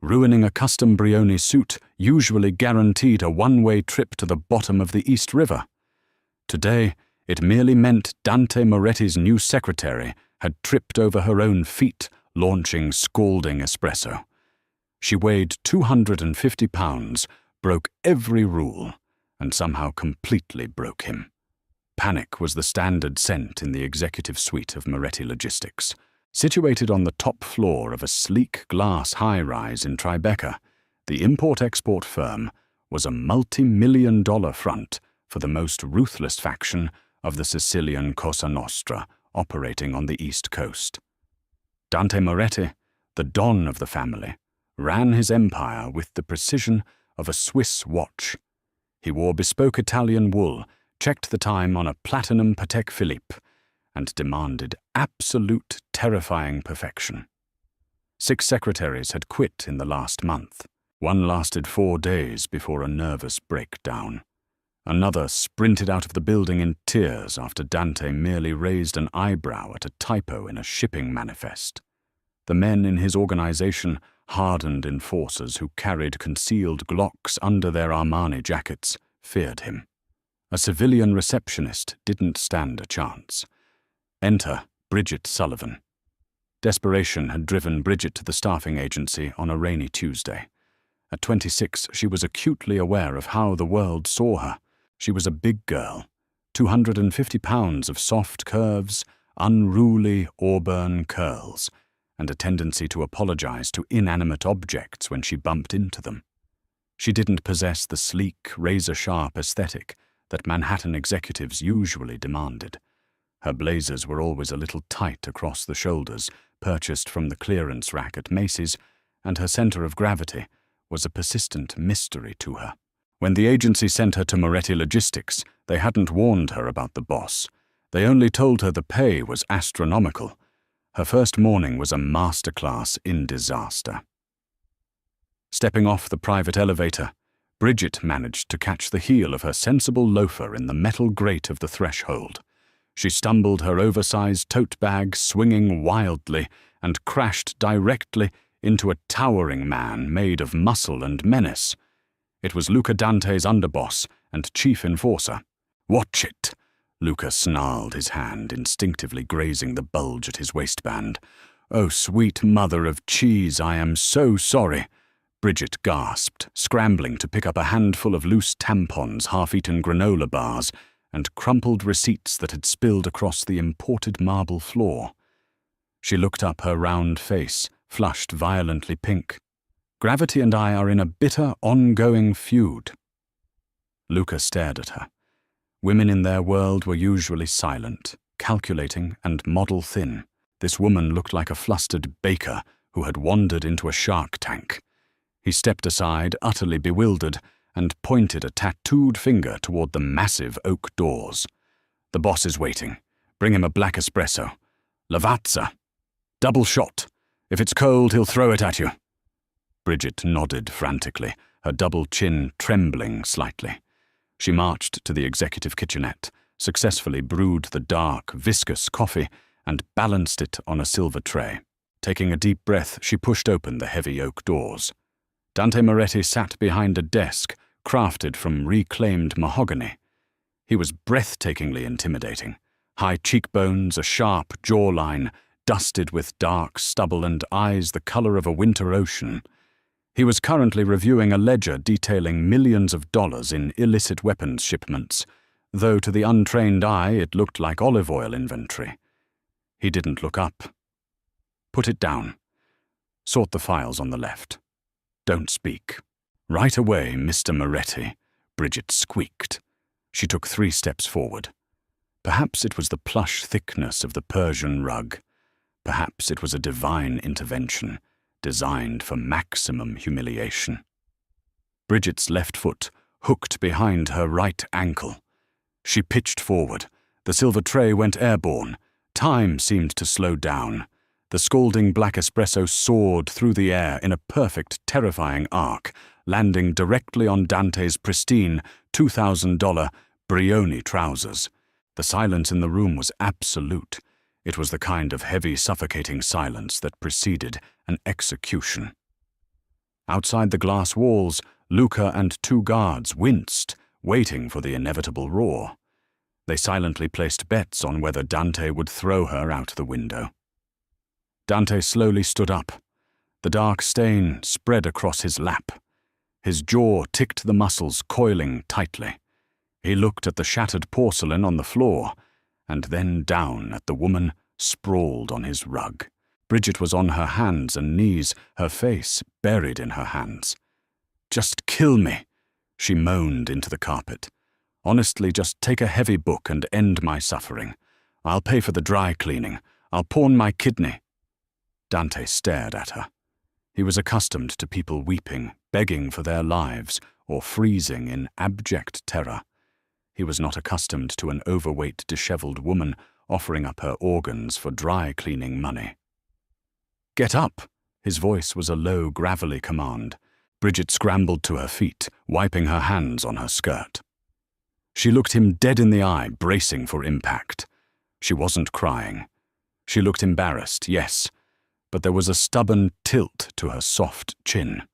Ruining a custom Brioni suit usually guaranteed a one-way trip to the bottom of the East River. Today, it merely meant Dante Moretti's new secretary had tripped over her own feet, launching scalding espresso. She weighed 250 pounds, broke every rule, and somehow completely broke him. Panic was the standard scent in the executive suite of Moretti Logistics. Situated on the top floor of a sleek glass high-rise in Tribeca, the import-export firm was a multi-million-dollar front for the most ruthless faction of the Sicilian Cosa Nostra operating on the East Coast. Dante Moretti, the don of the family, ran his empire with the precision of a Swiss watch. He wore bespoke Italian wool, checked the time on a platinum Patek Philippe, and demanded absolute terrifying perfection. 6 secretaries had quit in the last month. One lasted 4 days before a nervous breakdown. Another sprinted out of the building in tears after Dante merely raised an eyebrow at a typo in a shipping manifest. The men in his organization, hardened enforcers who carried concealed Glocks under their Armani jackets, feared him. A civilian receptionist didn't stand a chance. Enter Bridget Sullivan. Desperation had driven Bridget to the staffing agency on a rainy Tuesday. At 26, she was acutely aware of how the world saw her. She was a big girl, 250 pounds of soft curves, unruly auburn curls, and a tendency to apologize to inanimate objects when she bumped into them. She didn't possess the sleek, razor-sharp aesthetic that Manhattan executives usually demanded. Her blazers were always a little tight across the shoulders, purchased from the clearance rack at Macy's, and her center of gravity was a persistent mystery to her. When the agency sent her to Moretti Logistics, they hadn't warned her about the boss. They only told her the pay was astronomical. Her first morning was a masterclass in disaster. Stepping off the private elevator, Bridget managed to catch the heel of her sensible loafer in the metal grate of the threshold. She stumbled her oversized tote bag swinging wildly and crashed directly into a towering man made of muscle and menace. It was Luca Dante's underboss and chief enforcer. "Watch it!" Luca snarled, his hand instinctively grazing the bulge at his waistband. "Oh, sweet mother of cheese, I am so sorry," Bridget gasped, scrambling to pick up a handful of loose tampons, half-eaten granola bars, and crumpled receipts that had spilled across the imported marble floor. She looked up, her round face flushed violently pink. "Gravity and I are in a bitter, ongoing feud." Luca stared at her. Women in their world were usually silent, calculating, and model-thin. This woman looked like a flustered baker who had wandered into a shark tank. He stepped aside, utterly bewildered, and pointed a tattooed finger toward the massive oak doors. "The boss is waiting. Bring him a black espresso. Lavazza. Double shot. If it's cold, he'll throw it at you." Bridget nodded frantically, her double chin trembling slightly. She marched to the executive kitchenette, successfully brewed the dark, viscous coffee, and balanced it on a silver tray. Taking a deep breath, she pushed open the heavy oak doors. Dante Moretti sat behind a desk crafted from reclaimed mahogany. He was breathtakingly intimidating. High cheekbones, a sharp jawline, dusted with dark stubble and eyes the color of a winter ocean. He was currently reviewing a ledger detailing millions of dollars in illicit weapons shipments, though to the untrained eye it looked like olive oil inventory. He didn't look up. "Put it down. Sort the files on the left. Don't speak." "Right away, Mr. Moretti," Bridget squeaked. She took 3 steps forward. Perhaps it was the plush thickness of the Persian rug. Perhaps it was a divine intervention, designed for maximum humiliation. Bridget's left foot hooked behind her right ankle. She pitched forward. The silver tray went airborne. Time seemed to slow down. The scalding black espresso soared through the air in a perfect, terrifying arc, landing directly on Dante's pristine $2,000 Brioni trousers. The silence in the room was absolute. It was the kind of heavy, suffocating silence that preceded an execution. Outside the glass walls, Luca and 2 guards winced, waiting for the inevitable roar. They silently placed bets on whether Dante would throw her out the window. Dante slowly stood up. The dark stain spread across his lap. His jaw ticked the muscles coiling tightly. He looked at the shattered porcelain on the floor, and then down at the woman sprawled on his rug. Bridget was on her hands and knees, her face buried in her hands. "Just kill me," she moaned into the carpet. "Honestly, just take a heavy book and end my suffering. I'll pay for the dry cleaning. I'll pawn my kidney." Dante stared at her. He was accustomed to people weeping, begging for their lives, or freezing in abject terror. He was not accustomed to an overweight, disheveled woman offering up her organs for dry cleaning money. "Get up!" His voice was a low, gravelly command. Bridget scrambled to her feet, wiping her hands on her skirt. She looked him dead in the eye, bracing for impact. She wasn't crying. She looked embarrassed, yes, but there was a stubborn tilt to her soft chin.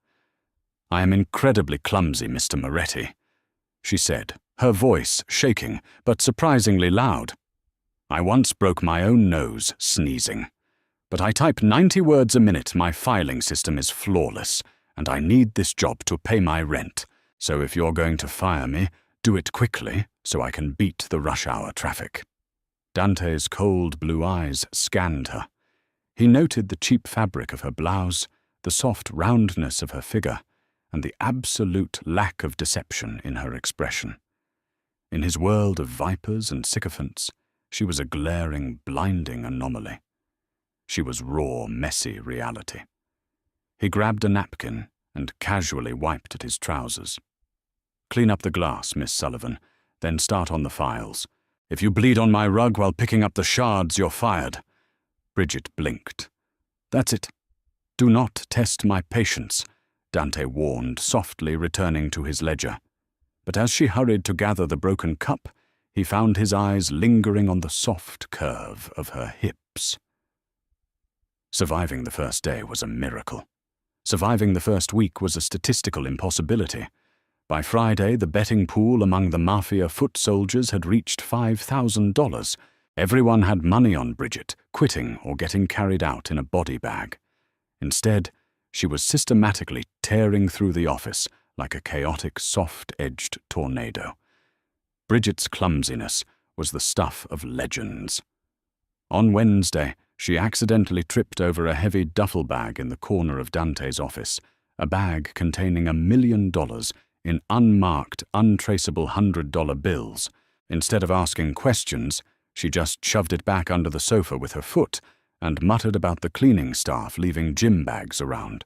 "I am incredibly clumsy, Mr. Moretti," she said, her voice shaking, but surprisingly loud. "I once broke my own nose sneezing. But I type 90 words a minute. My filing system is flawless, and I need this job to pay my rent. So if you're going to fire me, do it quickly so I can beat the rush hour traffic." Dante's cold blue eyes scanned her. He noted the cheap fabric of her blouse, the soft roundness of her figure, and the absolute lack of deception in her expression. In his world of vipers and sycophants, she was a glaring, blinding anomaly. She was raw, messy reality. He grabbed a napkin and casually wiped at his trousers. "Clean up the glass, Miss Sullivan, then start on the files. If you bleed on my rug while picking up the shards, you're fired." Bridget blinked. "That's it. Do not test my patience," Dante warned, softly returning to his ledger. But as she hurried to gather the broken cup, he found his eyes lingering on the soft curve of her hips. Surviving the first day was a miracle. Surviving the first week was a statistical impossibility. By Friday, the betting pool among the mafia foot soldiers had reached $5,000. Everyone had money on Bridget, quitting or getting carried out in a body bag. Instead, she was systematically tearing through the office like a chaotic, soft-edged tornado. Bridget's clumsiness was the stuff of legends. On Wednesday, she accidentally tripped over a heavy duffel bag in the corner of Dante's office, a bag containing $1 million in unmarked, untraceable $100 bills. Instead of asking questions, she just shoved it back under the sofa with her foot and muttered about the cleaning staff leaving gym bags around.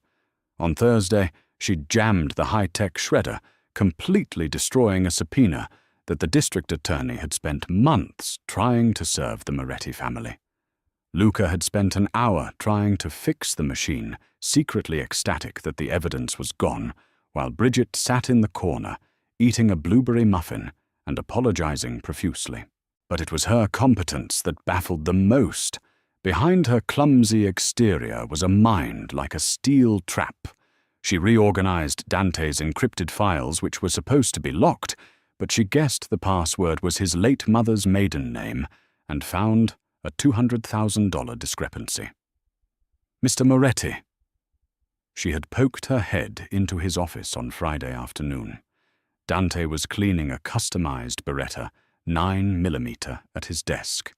On Thursday, she jammed the high-tech shredder, completely destroying a subpoena that the district attorney had spent months trying to serve the Moretti family. Luca had spent an hour trying to fix the machine, secretly ecstatic that the evidence was gone, while Bridget sat in the corner, eating a blueberry muffin and apologizing profusely. But it was her competence that baffled them most. Behind her clumsy exterior was a mind like a steel trap. She reorganized Dante's encrypted files, which were supposed to be locked, but she guessed the password was his late mother's maiden name and found a $200,000 discrepancy. "Mr. Moretti." She had poked her head into his office on Friday afternoon. Dante was cleaning a customized Beretta 9mm at his desk.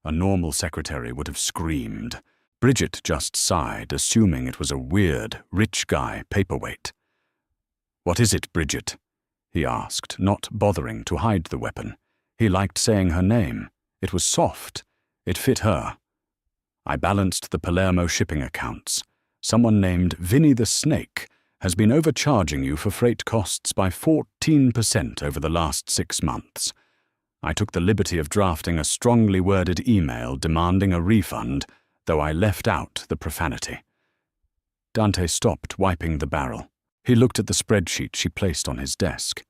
A normal secretary would have screamed. Bridget just sighed, assuming it was a weird, rich guy paperweight. "What is it, Bridget?" he asked, not bothering to hide the weapon. He liked saying her name. It was soft. It fit her. "I balanced the Palermo shipping accounts. Someone named Vinny the Snake has been overcharging you for freight costs by 14% over the last 6 months. I took the liberty of drafting a strongly worded email demanding a refund, though I left out the profanity." Dante stopped wiping the barrel. He looked at the spreadsheet she placed on his desk.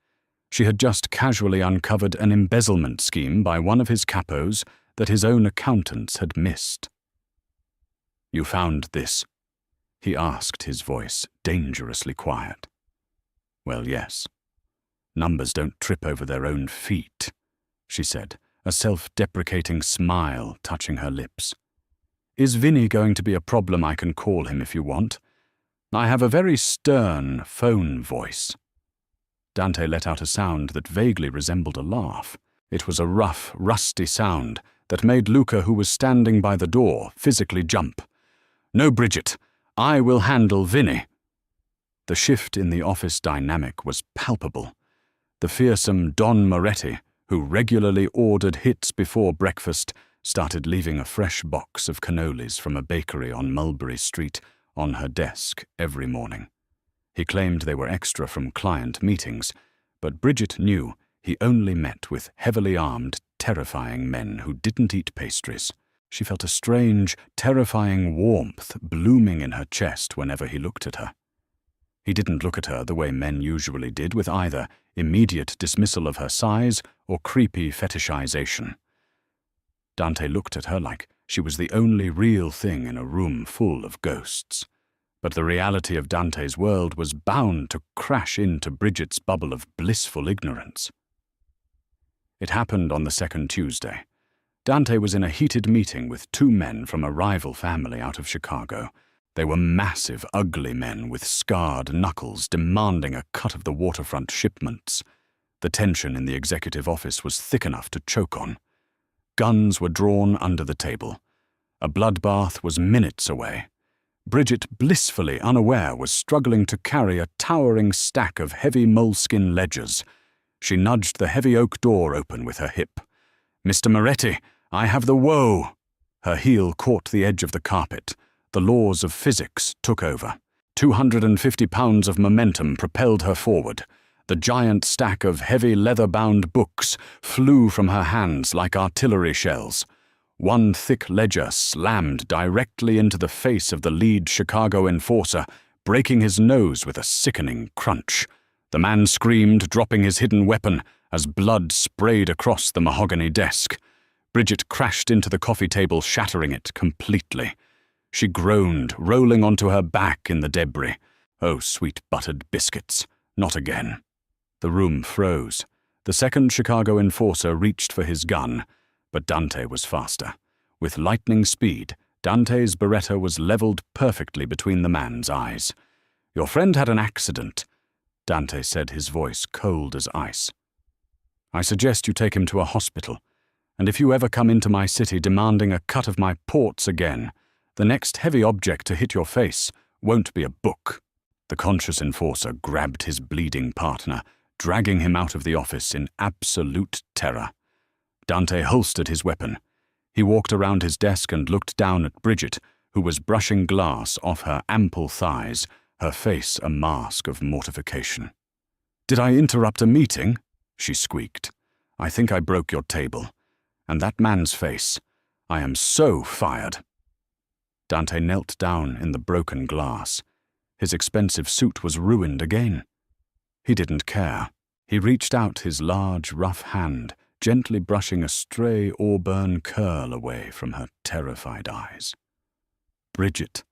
She had just casually uncovered an embezzlement scheme by one of his capos that his own accountants had missed. "You found this." he asked, his voice dangerously quiet. Well, yes. Numbers don't trip over their own feet, she said, a self-deprecating smile touching her lips. Is Vinny going to be a problem I can call him if you want? I have a very stern phone voice. Dante let out a sound that vaguely resembled a laugh. It was a rough, rusty sound that made Luca, who was standing by the door, physically jump. No, Bridget, I will handle Vinny. The shift in the office dynamic was palpable. The fearsome Don Moretti, who regularly ordered hits before breakfast, started leaving a fresh box of cannolis from a bakery on Mulberry Street on her desk every morning. He claimed they were extra from client meetings, but Bridget knew he only met with heavily armed, terrifying men who didn't eat pastries. She felt a strange, terrifying warmth blooming in her chest whenever he looked at her. He didn't look at her the way men usually did, with either immediate dismissal of her size or creepy fetishization. Dante looked at her like she was the only real thing in a room full of ghosts. But the reality of Dante's world was bound to crash into Bridget's bubble of blissful ignorance. It happened on the second Tuesday. Dante was in a heated meeting with two men from a rival family out of Chicago. They were massive, ugly men with scarred knuckles demanding a cut of the waterfront shipments. The tension in the executive office was thick enough to choke on. Guns were drawn under the table. A bloodbath was minutes away. Bridget, blissfully unaware, was struggling to carry a towering stack of heavy moleskin ledgers. She nudged the heavy oak door open with her hip. "Mr. Moretti, I have the woe." Her heel caught the edge of the carpet. The laws of physics took over. 250 pounds of momentum propelled her forward. The giant stack of heavy leather-bound books flew from her hands like artillery shells. One thick ledger slammed directly into the face of the lead Chicago enforcer, breaking his nose with a sickening crunch. The man screamed, dropping his hidden weapon, as blood sprayed across the mahogany desk. Bridget crashed into the coffee table, shattering it completely. She groaned, rolling onto her back in the debris. Oh, sweet buttered biscuits, not again. The room froze. The second Chicago enforcer reached for his gun, but Dante was faster. With lightning speed, Dante's Beretta was leveled perfectly between the man's eyes. "Your friend had an accident," Dante said, his voice cold as ice. "I suggest you take him to a hospital, and if you ever come into my city demanding a cut of my ports again, the next heavy object to hit your face won't be a book." The conscious enforcer grabbed his bleeding partner, dragging him out of the office in absolute terror. Dante holstered his weapon. He walked around his desk and looked down at Bridget, who was brushing glass off her ample thighs, her face a mask of mortification. "Did I interrupt a meeting?" she squeaked. "I think I broke your table. And that man's face. I am so fired." Dante knelt down in the broken glass. His expensive suit was ruined again. He didn't care. He reached out his large, rough hand, gently brushing a stray auburn curl away from her terrified eyes. "Bridget,"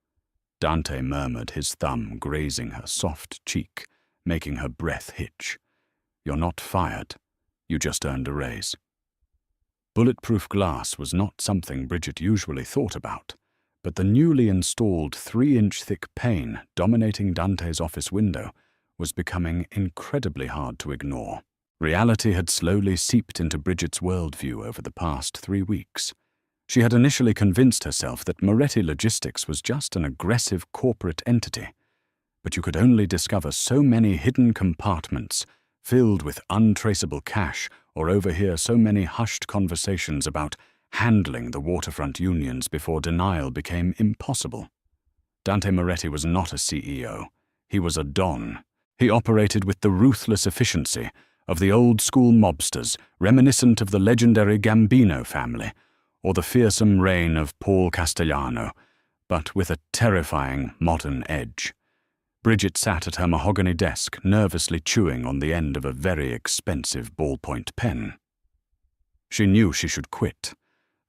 Dante murmured, his thumb grazing her soft cheek, making her breath hitch. "You're not fired. You just earned a raise." Bulletproof glass was not something Bridget usually thought about, but the newly installed 3-inch thick pane dominating Dante's office window was becoming incredibly hard to ignore. Reality had slowly seeped into Bridget's worldview over the past 3 weeks. She had initially convinced herself that Moretti Logistics was just an aggressive corporate entity, but you could only discover so many hidden compartments filled with untraceable cash or overhear so many hushed conversations about handling the waterfront unions before denial became impossible. Dante Moretti was not a CEO. He was a Don. He operated with the ruthless efficiency of the old-school mobsters, reminiscent of the legendary Gambino family, or the fearsome reign of Paul Castellano, but with a terrifying modern edge. Bridget sat at her mahogany desk, nervously chewing on the end of a very expensive ballpoint pen. She knew she should quit.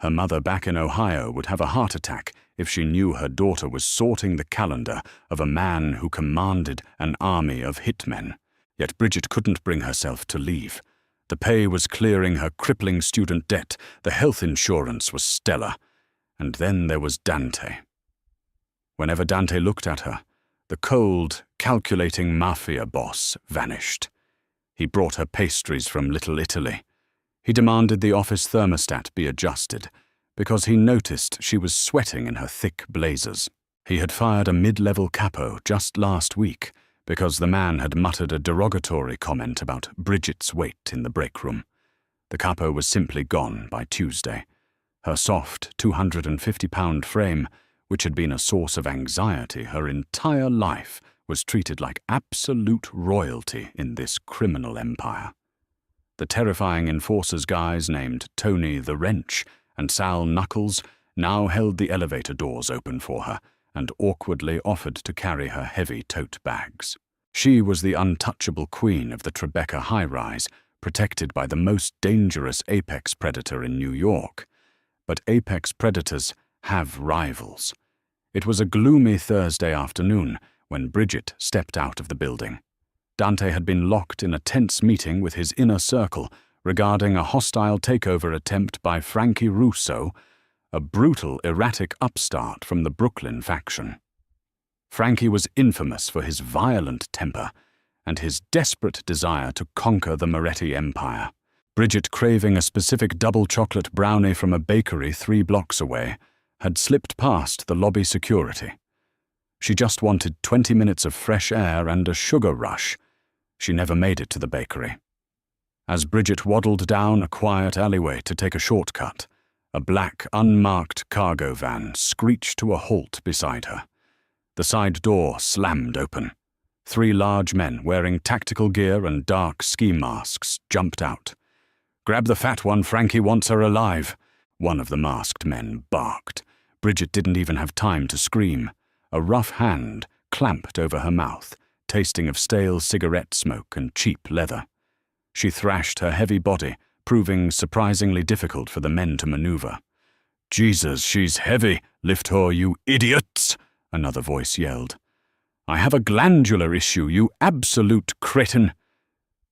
Her mother back in Ohio would have a heart attack if she knew her daughter was sorting the calendar of a man who commanded an army of hitmen. Yet Bridget couldn't bring herself to leave. The pay was clearing her crippling student debt, the health insurance was stellar, and then there was Dante. Whenever Dante looked at her, the cold, calculating mafia boss vanished. He brought her pastries from Little Italy. He demanded the office thermostat be adjusted, because he noticed she was sweating in her thick blazers. He had fired a mid-level capo just last week, because the man had muttered a derogatory comment about Bridget's weight in the break room. The capo was simply gone by Tuesday. Her soft, 250-pound frame, which had been a source of anxiety her entire life, was treated like absolute royalty in this criminal empire. The terrifying enforcers guys named Tony the Wrench and Sal Knuckles now held the elevator doors open for her and awkwardly offered to carry her heavy tote bags. She was the untouchable queen of the Tribeca high-rise, protected by the most dangerous apex predator in New York. But apex predators have rivals. It was a gloomy Thursday afternoon when Bridget stepped out of the building. Dante had been locked in a tense meeting with his inner circle regarding a hostile takeover attempt by Frankie Russo, a brutal, erratic upstart from the Brooklyn faction. Frankie was infamous for his violent temper and his desperate desire to conquer the Moretti empire. Bridget, craving a specific double chocolate brownie from a bakery 3 blocks away, had slipped past the lobby security. She just wanted 20 minutes of fresh air and a sugar rush. She never made it to the bakery. As Bridget waddled down a quiet alleyway to take a shortcut, a black, unmarked cargo van screeched to a halt beside her. The side door slammed open. 3 large men wearing tactical gear and dark ski masks jumped out. "Grab the fat one, Frankie wants her alive," one of the masked men barked. Bridget didn't even have time to scream. A rough hand clamped over her mouth, tasting of stale cigarette smoke and cheap leather. She thrashed her heavy body, proving surprisingly difficult for the men to maneuver. "Jesus, she's heavy! Lift her, you idiots!" another voice yelled. "I have a glandular issue, you absolute cretin!"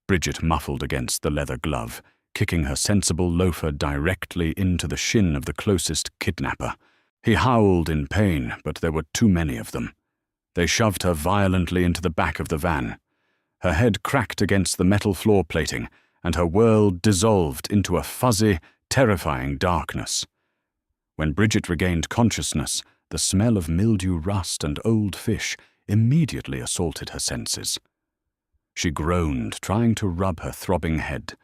Bridget muffled against the leather glove, kicking her sensible loafer directly into the shin of the closest kidnapper. He howled in pain, but there were too many of them. They shoved her violently into the back of the van. Her head cracked against the metal floor plating, and her world dissolved into a fuzzy, terrifying darkness. When Bridget regained consciousness, the smell of mildew rust and old fish immediately assaulted her senses. She groaned, trying to rub her throbbing head,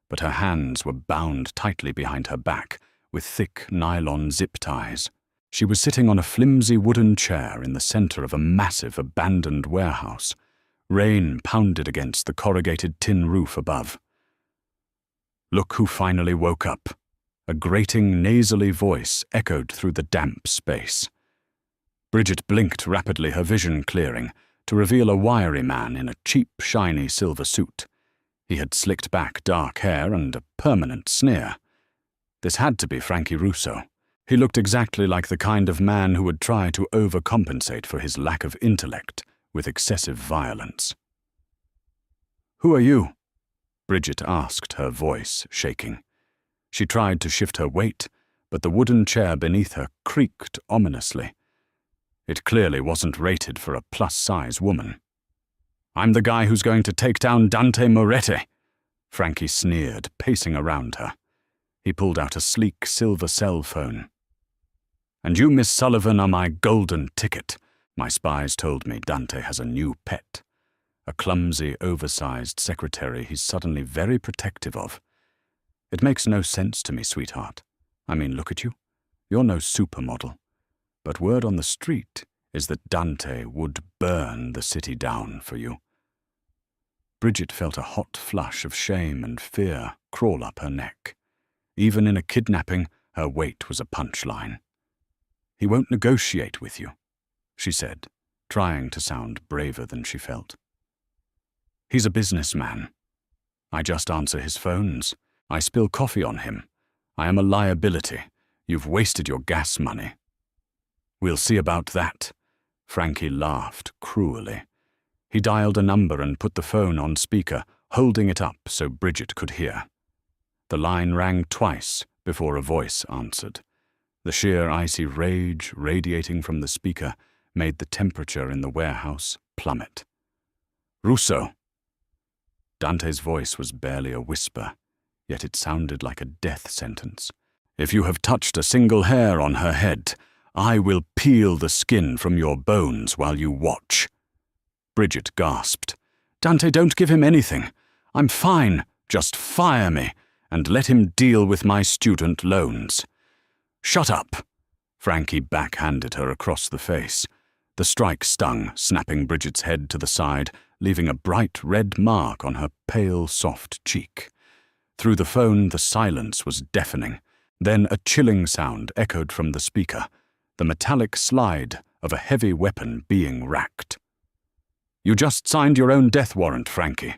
but her hands were bound tightly behind her back with thick nylon zip ties. She was sitting on a flimsy wooden chair in the center of a massive abandoned warehouse. Rain pounded against the corrugated tin roof above. "Look who finally woke up." A grating, nasally voice echoed through the damp space. Bridget blinked rapidly, her vision clearing, to reveal a wiry man in a cheap, shiny silver suit. He had slicked back dark hair and a permanent sneer. This had to be Frankie Russo. He looked exactly like the kind of man who would try to overcompensate for his lack of intellect with excessive violence. "Who are you?" Bridget asked, her voice shaking. She tried to shift her weight, but the wooden chair beneath her creaked ominously. It clearly wasn't rated for a plus-size woman. "I'm the guy who's going to take down Dante Moretti," Frankie sneered, pacing around her. He pulled out a sleek silver cell phone. "And you, Miss Sullivan, are my golden ticket. My spies told me Dante has a new pet. A clumsy, oversized secretary he's suddenly very protective of. It makes no sense to me, sweetheart. I mean, look at you. You're no supermodel. But word on the street is that Dante would burn the city down for you." Bridget felt a hot flush of shame and fear crawl up her neck. Even in a kidnapping, her weight was a punchline. "He won't negotiate with you," she said, trying to sound braver than she felt. "He's a businessman. I just answer his phones. I spill coffee on him. I am a liability. You've wasted your gas money." "We'll see about that." Frankie laughed cruelly. He dialed a number and put the phone on speaker, holding it up so Bridget could hear. The line rang twice before a voice answered. The sheer icy rage radiating from the speaker made the temperature in the warehouse plummet. "Russo." Dante's voice was barely a whisper, yet it sounded like a death sentence. "If you have touched a single hair on her head, I will peel the skin from your bones while you watch." Bridget gasped. "Dante, don't give him anything. I'm fine. Just fire me, and let him deal with my student loans." "Shut up!" Frankie backhanded her across the face. The strike stung, snapping Bridget's head to the side, leaving a bright red mark on her pale, soft cheek. Through the phone, the silence was deafening. Then a chilling sound echoed from the speaker, the metallic slide of a heavy weapon being racked. "You just signed your own death warrant, Frankie,"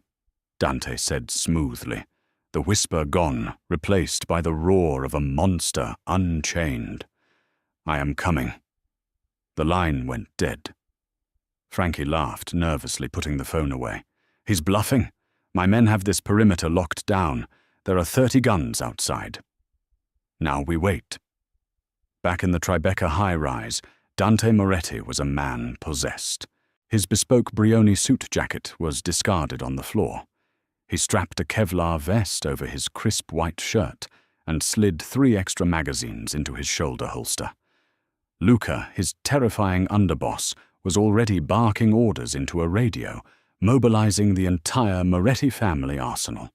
Dante said smoothly, the whisper gone, replaced by the roar of a monster unchained. "I am coming." The line went dead. Frankie laughed, nervously putting the phone away. "He's bluffing. My men have this perimeter locked down. There are 30 guns outside." Now we wait. Back in the Tribeca high-rise, Dante Moretti was a man possessed. His bespoke Brioni suit jacket was discarded on the floor. He strapped a Kevlar vest over his crisp white shirt and slid 3 extra magazines into his shoulder holster. Luca, his terrifying underboss, was already barking orders into a radio, mobilizing the entire Moretti family arsenal.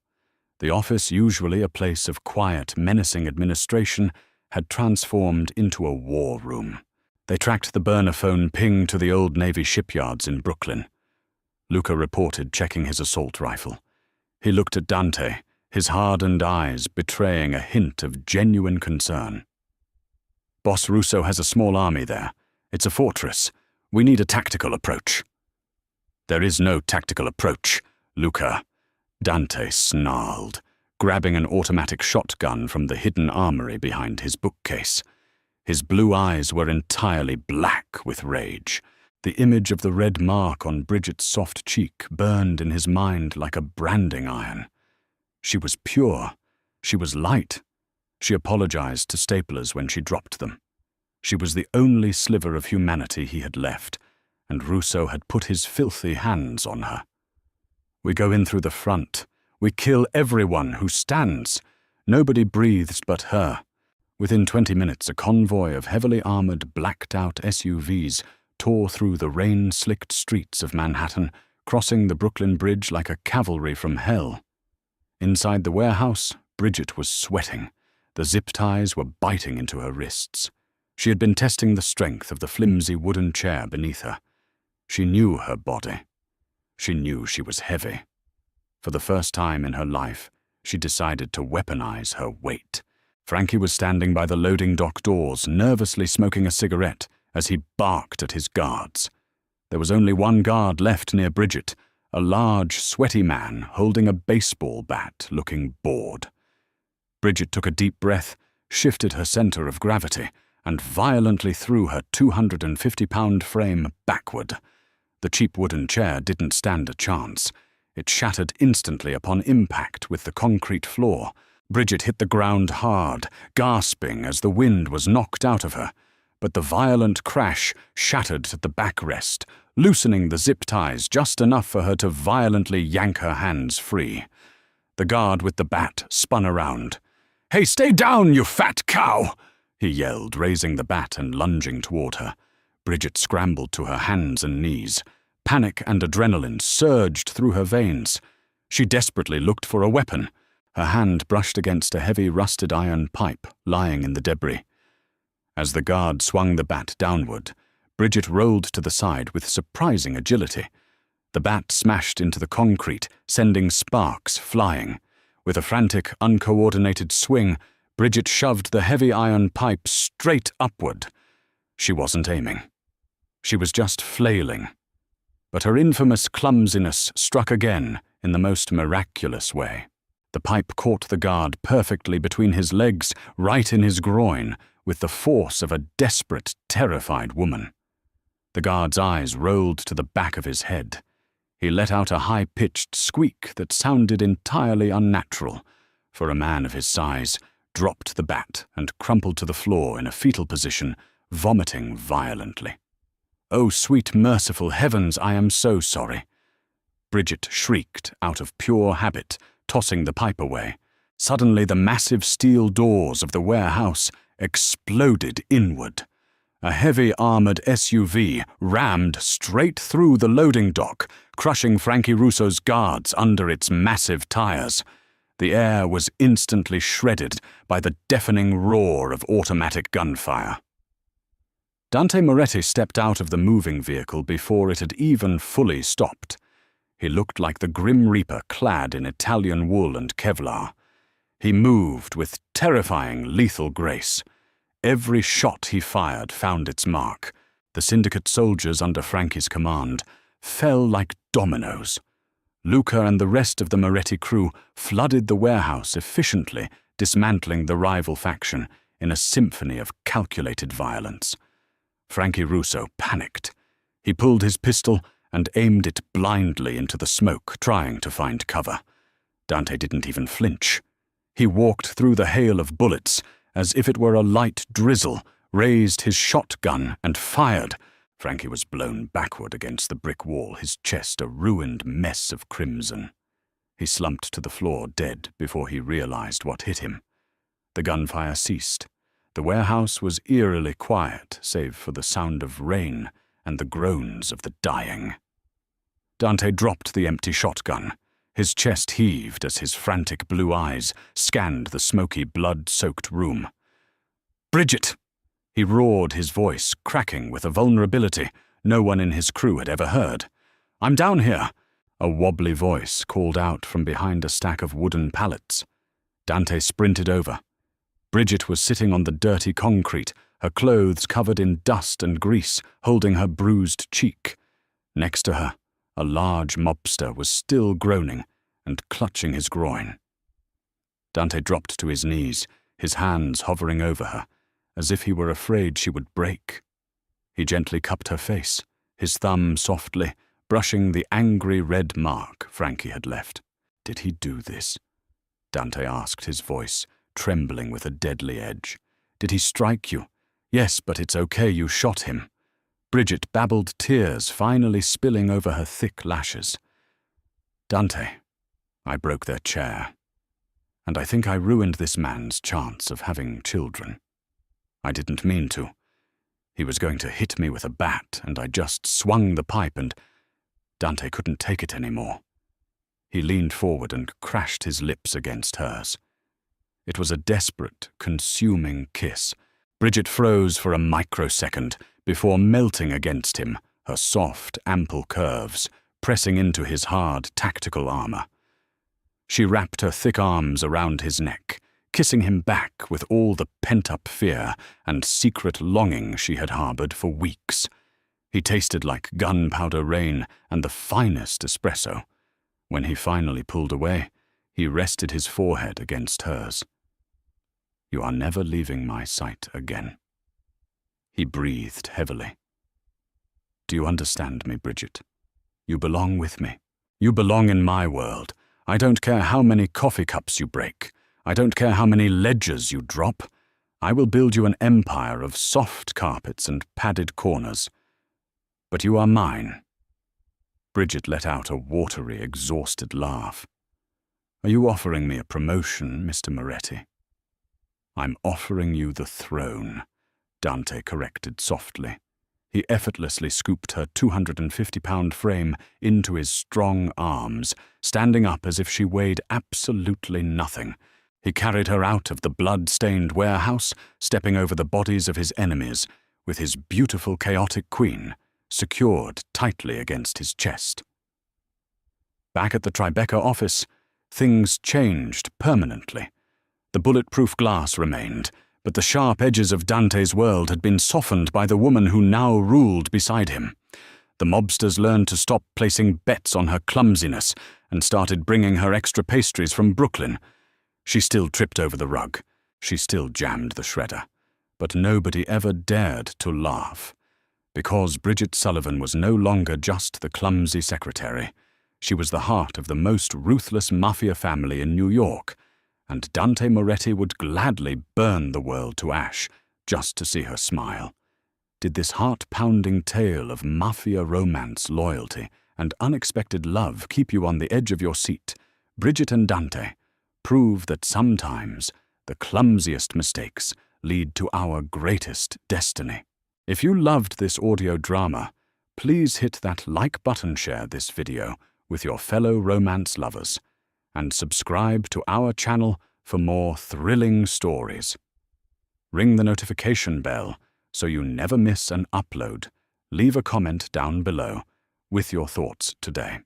The office, usually a place of quiet, menacing administration, had transformed into a war room. They tracked the burner phone ping to the old Navy shipyards in Brooklyn. Luca reported, checking his assault rifle. He looked at Dante, his hardened eyes betraying a hint of genuine concern. "Boss Russo has a small army there. It's a fortress. We need a tactical approach." "There is no tactical approach, Luca," Dante snarled, grabbing an automatic shotgun from the hidden armory behind his bookcase. His blue eyes were entirely black with rage. The image of the red mark on Bridget's soft cheek burned in his mind like a branding iron. She was pure. She was light. She apologized to staplers when she dropped them. She was the only sliver of humanity he had left, and Russo had put his filthy hands on her. "We go in through the front. We kill everyone who stands. Nobody breathes but her." Within 20 minutes, a convoy of heavily armored, blacked-out SUVs tore through the rain-slicked streets of Manhattan, crossing the Brooklyn Bridge like a cavalry from hell. Inside the warehouse, Bridget was sweating. The zip ties were biting into her wrists. She had been testing the strength of the flimsy wooden chair beneath her. She knew her body. She knew she was heavy. For the first time in her life, she decided to weaponize her weight. Frankie was standing by the loading dock doors, nervously smoking a cigarette as he barked at his guards. There was only one guard left near Bridget, a large, sweaty man holding a baseball bat, looking bored. Bridget took a deep breath, shifted her center of gravity, and violently threw her 250-pound frame backward. The cheap wooden chair didn't stand a chance. It shattered instantly upon impact with the concrete floor. Bridget hit the ground hard, gasping as the wind was knocked out of her. But the violent crash shattered the backrest, loosening the zip ties just enough for her to violently yank her hands free. The guard with the bat spun around. "Hey, stay down, you fat cow!" he yelled, raising the bat and lunging toward her. Bridget scrambled to her hands and knees. Panic and adrenaline surged through her veins. She desperately looked for a weapon. Her hand brushed against a heavy rusted iron pipe lying in the debris. As the guard swung the bat downward, Bridget rolled to the side with surprising agility. The bat smashed into the concrete, sending sparks flying. With a frantic, uncoordinated swing, Bridget shoved the heavy iron pipe straight upward. She wasn't aiming. She was just flailing. But her infamous clumsiness struck again in the most miraculous way. The pipe caught the guard perfectly between his legs, right in his groin, with the force of a desperate, terrified woman. The guard's eyes rolled to the back of his head. He let out a high-pitched squeak that sounded entirely unnatural for a man of his size, dropped the bat and crumpled to the floor in a fetal position, vomiting violently. "Oh, sweet merciful heavens, I am so sorry." Bridget shrieked out of pure habit, tossing the pipe away. Suddenly the massive steel doors of the warehouse exploded inward. A heavy armored SUV rammed straight through the loading dock, crushing Frankie Russo's guards under its massive tires. The air was instantly shredded by the deafening roar of automatic gunfire. Dante Moretti stepped out of the moving vehicle before it had even fully stopped. He looked like the Grim Reaper clad in Italian wool and Kevlar. He moved with terrifying lethal grace. Every shot he fired found its mark. The syndicate soldiers under Frankie's command fell like dominoes. Luca and the rest of the Moretti crew flooded the warehouse efficiently, dismantling the rival faction in a symphony of calculated violence. Frankie Russo panicked. He pulled his pistol and aimed it blindly into the smoke, trying to find cover. Dante didn't even flinch. He walked through the hail of bullets as if it were a light drizzle, raised his shotgun and fired. Frankie was blown backward against the brick wall, his chest a ruined mess of crimson. He slumped to the floor dead before he realized what hit him. The gunfire ceased. The warehouse was eerily quiet, save for the sound of rain and the groans of the dying. Dante dropped the empty shotgun. His chest heaved as his frantic blue eyes scanned the smoky, blood-soaked room. "Bridget!" He roared, his voice cracking with a vulnerability no one in his crew had ever heard. "I'm down here!" A wobbly voice called out from behind a stack of wooden pallets. Dante sprinted over. Bridget was sitting on the dirty concrete, her clothes covered in dust and grease, holding her bruised cheek. Next to her, a large mobster was still groaning and clutching his groin. Dante dropped to his knees, his hands hovering over her, as if he were afraid she would break. He gently cupped her face, his thumb softly brushing the angry red mark Frankie had left. "Did he do this?" Dante asked, his voice trembling with a deadly edge. "Did he strike you?" "Yes, but it's okay, you shot him." Bridget babbled, tears finally spilling over her thick lashes. "Dante, I broke their chair, and I think I ruined this man's chance of having children. I didn't mean to. He was going to hit me with a bat, and I just swung the pipe and Dante couldn't take it anymore." He leaned forward and crashed his lips against hers. It was a desperate, consuming kiss. Bridget froze for a microsecond before melting against him, her soft, ample curves pressing into his hard, tactical armor. She wrapped her thick arms around his neck, kissing him back with all the pent-up fear and secret longing she had harbored for weeks. He tasted like gunpowder rain and the finest espresso. When he finally pulled away, he rested his forehead against hers. "You are never leaving my sight again." He breathed heavily. "Do you understand me, Bridget? You belong with me. You belong in my world. I don't care how many coffee cups you break. I don't care how many ledgers you drop. I will build you an empire of soft carpets and padded corners. But you are mine." Bridget let out a watery, exhausted laugh. "Are you offering me a promotion, Mr. Moretti?" "I'm offering you the throne," Dante corrected softly. He effortlessly scooped her 250-pound frame into his strong arms, standing up as if she weighed absolutely nothing. He carried her out of the blood-stained warehouse, stepping over the bodies of his enemies, with his beautiful, chaotic queen secured tightly against his chest. Back at the Tribeca office, things changed permanently. The bulletproof glass remained, but the sharp edges of Dante's world had been softened by the woman who now ruled beside him. The mobsters learned to stop placing bets on her clumsiness and started bringing her extra pastries from Brooklyn. She still tripped over the rug. She still jammed the shredder. but nobody ever dared to laugh. Because Bridget Sullivan was no longer just the clumsy secretary. She was the heart of the most ruthless mafia family in New York, and Dante Moretti would gladly burn the world to ash just to see her smile. Did this heart-pounding tale of mafia romance, loyalty, and unexpected love keep you on the edge of your seat? Bridget and Dante prove that sometimes the clumsiest mistakes lead to our greatest destiny. If you loved this audio drama, please hit that like button, share this video with your fellow romance lovers, and subscribe to our channel for more thrilling stories. Ring the notification bell so you never miss an upload. Leave a comment down below with your thoughts today.